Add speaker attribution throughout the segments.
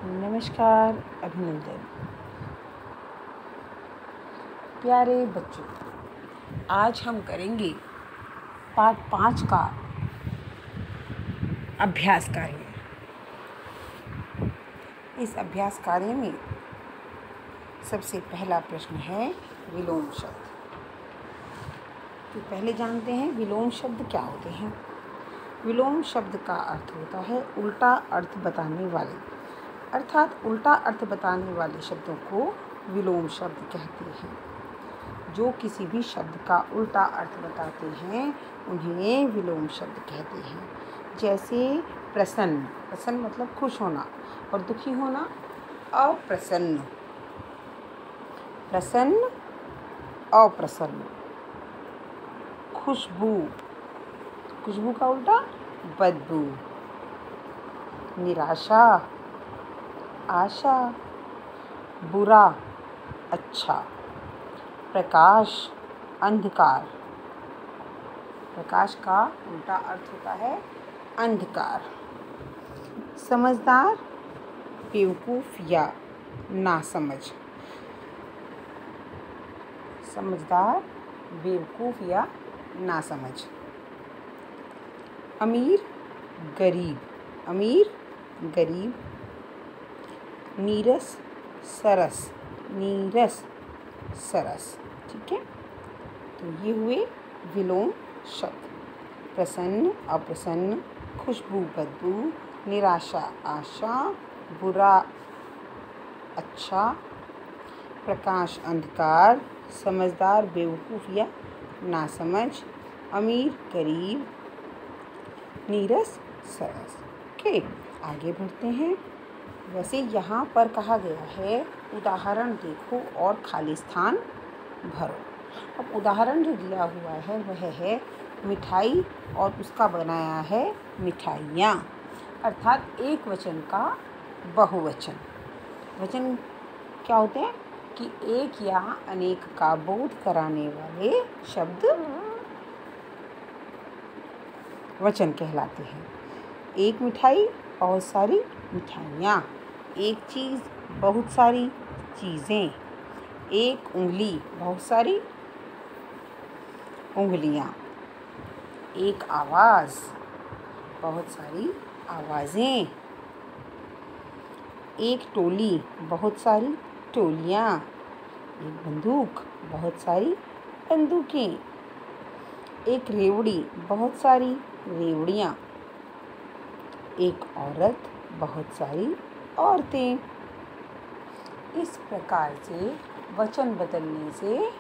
Speaker 1: नमस्कार, अभिनंदन। प्यारे बच्चों, आज हम करेंगे पाठ 5 का अभ्यास कार्य। इस अभ्यास कार्य में सबसे पहला प्रश्न है विलोम शब्द। तो पहले जानते हैं विलोम शब्द क्या होते हैं। विलोम शब्द का अर्थ होता है उल्टा अर्थ बताने वाले, अर्थात उल्टा अर्थ बताने वाले शब्दों को विलोम शब्द कहते हैं। जो किसी भी शब्द का उल्टा अर्थ बताते हैं उन्हें विलोम शब्द कहते हैं। जैसे प्रसन्न, प्रसन्न मतलब खुश होना, और दुखी होना अप्रसन्न। प्रसन्न अप्रसन्न। खुशबू, खुशबू का उल्टा बदबू। निराशा आशा। बुरा अच्छा। प्रकाश अंधकार। प्रकाश का उल्टा अर्थ होता है अंधकार। समझदार बेवकूफ़ या नासमझ। समझदार बेवकूफ़ या नासमझ। अमीर गरीब। अमीर गरीब। नीरस सरस। नीरस सरस। ठीक है, तो ये हुए विलोम शब्द। प्रसन्न अप्रसन्न। खुशबू बदबू। निराशा आशा। बुरा अच्छा। प्रकाश अंधकार। समझदार बेवकूफ़ या नासमझ। अमीर गरीब। नीरस सरस। ओके, आगे बढ़ते हैं। वैसे यहाँ पर कहा गया है उदाहरण देखो और खाली स्थान भरो। अब उदाहरण जो दिया हुआ है वह है मिठाई और उसका बनाया है मिठाइयाँ, अर्थात एक वचन का बहुवचन। वचन क्या होते हैं कि एक या अनेक का बोध कराने वाले शब्द वचन कहलाते हैं। एक मिठाई बहुत सारी मिठाइयाँ। एक चीज़ बहुत सारी चीज़ें। एक उंगली बहुत सारी उंगलियाँ। एक आवाज़ बहुत सारी आवाज़ें। एक टोली बहुत सारी टोलियाँ। एक बंदूक बहुत सारी बंदूकें। एक रेवड़ी बहुत सारी रेवड़ियाँ। एक औरत बहुत सारी औरतें। इस प्रकार से वचन बदलने से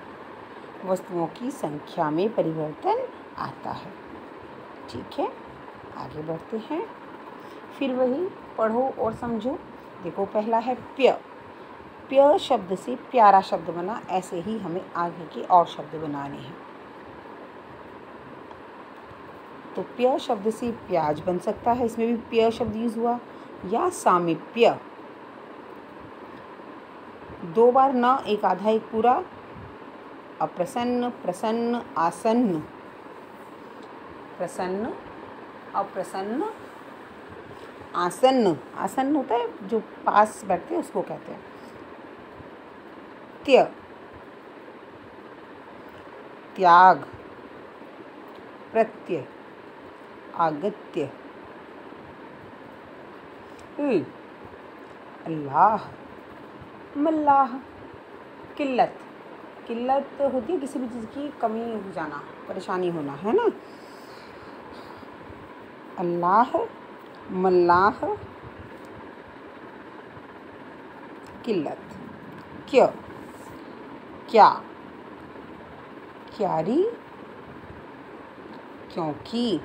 Speaker 1: वस्तुओं की संख्या में परिवर्तन आता है। ठीक है, आगे बढ़ते हैं। फिर वही पढ़ो और समझो। देखो, पहला है प्य। प्य शब्द से प्यारा शब्द बना, ऐसे ही हमें आगे के और शब्द बनाने हैं। तो प्य शब्द से प्याज बन सकता है, इसमें भी प्य शब्द यूज हुआ। या सामीप्य, 2 बार न, एक आधा एक पूरा। अप्रसन्न प्रसन्न आसन्न। प्रसन्न अप्रसन्न आसन्न। आसन्न होता है जो पास बैठते हैं उसको कहते हैं। त्य त्याग। प्रत्यय आगत्य। अल्लाह मल्लाह। किल्लत, किल्लत होती है किसी भी चीज़ की कमी हो जाना, परेशानी होना, है ना। अल्लाह मल्लाह किल्लत। क्य क्या। क्यारी क्योंकि।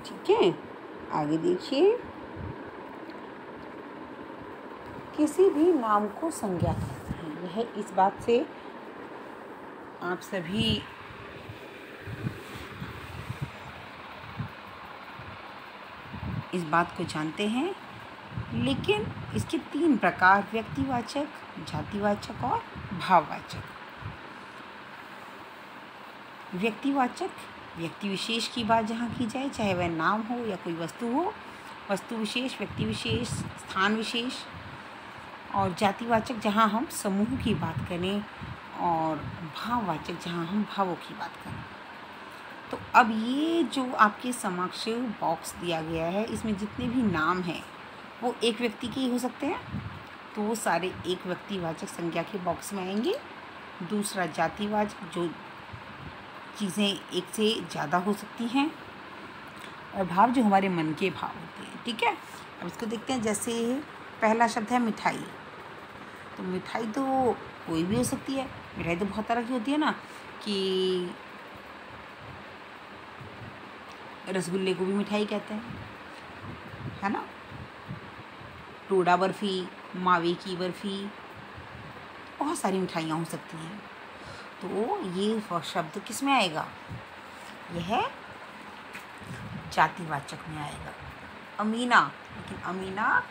Speaker 1: ठीक है, आगे देखिए। किसी भी नाम को संज्ञा कहते हैं। यह इस बात से आप सभी इस बात को जानते हैं, लेकिन इसके 3 प्रकार व्यक्तिवाचक, जातिवाचक और भाववाचक। व्यक्तिवाचक व्यक्ति विशेष की बात जहाँ की जाए, चाहे वह नाम हो या कोई वस्तु हो, वस्तु विशेष, व्यक्ति विशेष, स्थान विशेष और जातिवाचक जहाँ हम समूह की बात करें और भाववाचक जहाँ हम भावों की बात करें। तो अब ये जो आपके समक्ष बॉक्स दिया गया है, इसमें जितने भी नाम हैं वो एक व्यक्ति के ही हो सकते हैं, तो वो सारे एक व्यक्तिवाचक संज्ञा के बॉक्स में आएंगे। दूसरा जातिवाचक, जो चीज़ें एक से ज़्यादा हो सकती हैं, और भाव जो हमारे मन के भाव होते हैं। ठीक है, अब इसको देखते हैं। जैसे पहला शब्द है मिठाई। तो मिठाई तो कोई भी हो सकती है। मिठाई तो बहुत तरह की होती है ना, कि रसगुल्ले को भी मिठाई कहते हैं, है ना। टोडा बर्फ़ी, मावे की बर्फ़ी, बहुत सारी मिठाइयाँ हो सकती हैं। तो ये शब्द किस में आएगा? यह जातिवाचक में आएगा। अमीना, लेकिन अमीना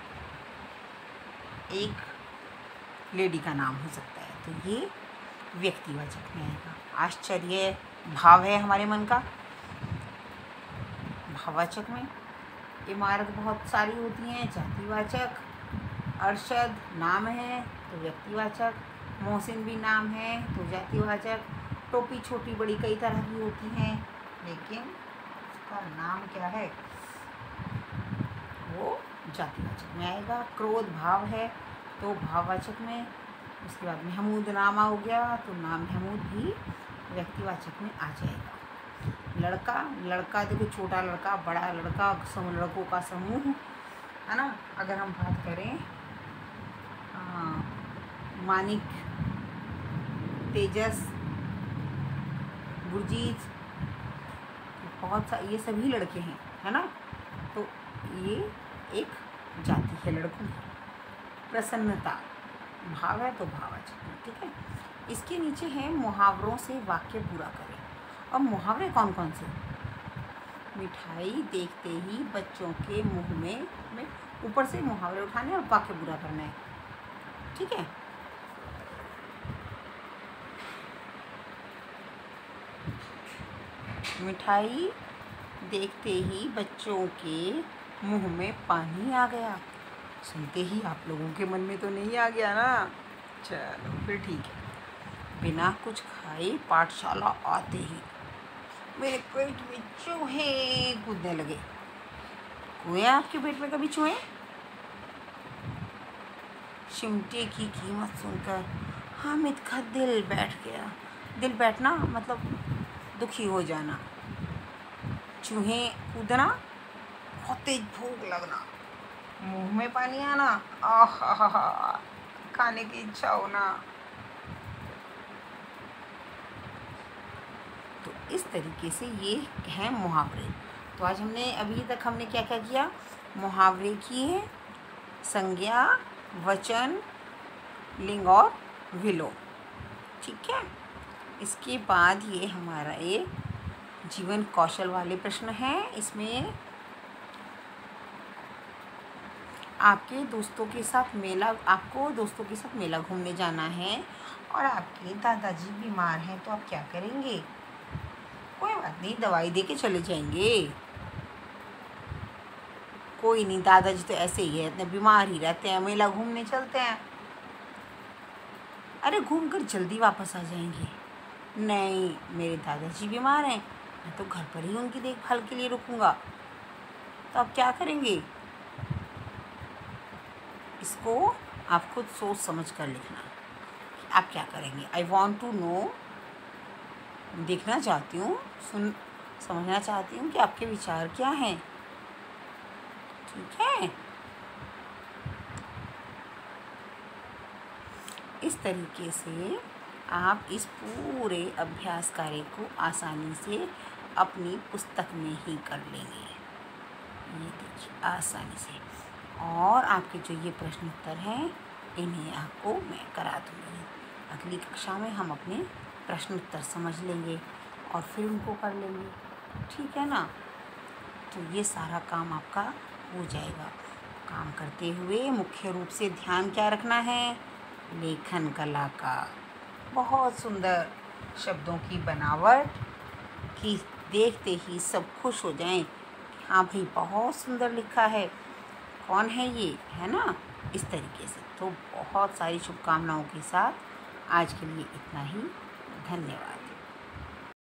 Speaker 1: एक लेडी का नाम हो सकता है, तो ये व्यक्तिवाचक में आएगा। आश्चर्य भाव है हमारे मन का, भाववाचक में। इमारत बहुत सारी होती हैं, जातिवाचक। अरशद नाम है तो व्यक्तिवाचक। मोहसिन भी नाम है तो जातिवाचक। टोपी छोटी बड़ी कई तरह की होती हैं, लेकिन उसका नाम क्या है वो जातिवाचक में आएगा। क्रोध भाव है तो भाववाचक में। उसके बाद महमूद नाम हो गया तो नाम महमूद भी व्यक्तिवाचक में आ जाएगा। लड़का, लड़का देखो, छोटा लड़का, बड़ा लड़का, लड़कों का समूह, है ना। अगर हम बात करें मानिक, तेजस, गुरजीत, बहुत सा, ये सभी लड़के हैं, है ना। तो ये एक जाति है लड़कों की। प्रसन्नता भाव है तो भाववाचक है। ठीक है, इसके नीचे है मुहावरों से वाक्य पूरा करें। अब मुहावरे कौन कौन से? मिठाई देखते ही बच्चों के मुंह में ऊपर से मुहावरे उठाने और वाक्य पूरा करना है। ठीक है, मिठाई देखते ही बच्चों के मुंह में पानी आ गया। सुनते ही आप लोगों के मन में तो नहीं आ गया ना? चलो फिर ठीक है। बिना कुछ खाए पाठशाला आते ही मेरे पेट में चूहे कूदने लगे। हुए आपके पेट में कभी चूहे? चिमटे की कीमत सुनकर हामिद का दिल बैठ गया। दिल बैठना मतलब दुखी हो जाना। चूहे कूदना, बहुत तेज भूख लगना, मुंह में पानी आना, आहा, खाने की इच्छा होना। तो इस तरीके से ये हैं मुहावरे। तो आज अभी तक हमने क्या क्या किया? मुहावरे किए, संज्ञा, वचन, लिंग और विलोम। ठीक है, इसके बाद ये हमारा एक जीवन कौशल वाले प्रश्न हैं। इसमें आपको दोस्तों के साथ मेला घूमने जाना है और आपके दादाजी बीमार हैं, तो आप क्या करेंगे? कोई बात नहीं, दवाई दे के चले जाएंगे। कोई नहीं, दादाजी तो ऐसे ही है, इतने बीमार ही रहते हैं, मेला घूमने चलते हैं। अरे घूम कर जल्दी वापस आ जाएंगे। नहीं, मेरे दादाजी बीमार हैं, मैं तो घर पर ही उनकी देखभाल के लिए रुकूंगा। तो आप क्या करेंगे? इसको आप खुद सोच समझ कर लिखना कि आप क्या करेंगे। आई वॉन्ट टू नो, देखना चाहती हूँ, समझना चाहती हूँ कि आपके विचार क्या हैं। ठीक है, इस तरीके से आप इस पूरे अभ्यास कार्य को आसानी से अपनी पुस्तक में ही कर लेंगे। ये देखिए, आसानी से। और आपके जो ये प्रश्न उत्तर हैं, इन्हें आपको मैं करा दूँगी। अगली कक्षा में हम अपने प्रश्न उत्तर समझ लेंगे और फिर उनको कर लेंगे। ठीक है ना? तो ये सारा काम आपका हो जाएगा। काम करते हुए मुख्य रूप से ध्यान क्या रखना है? लेखन कला का। बहुत सुंदर शब्दों की बनावट कि देखते ही सब खुश हो जाएं कि हाँ भाई बहुत सुंदर लिखा है, कौन है ये, है ना, इस तरीके से। तो बहुत सारी शुभकामनाओं के साथ आज के लिए इतना ही। धन्यवाद।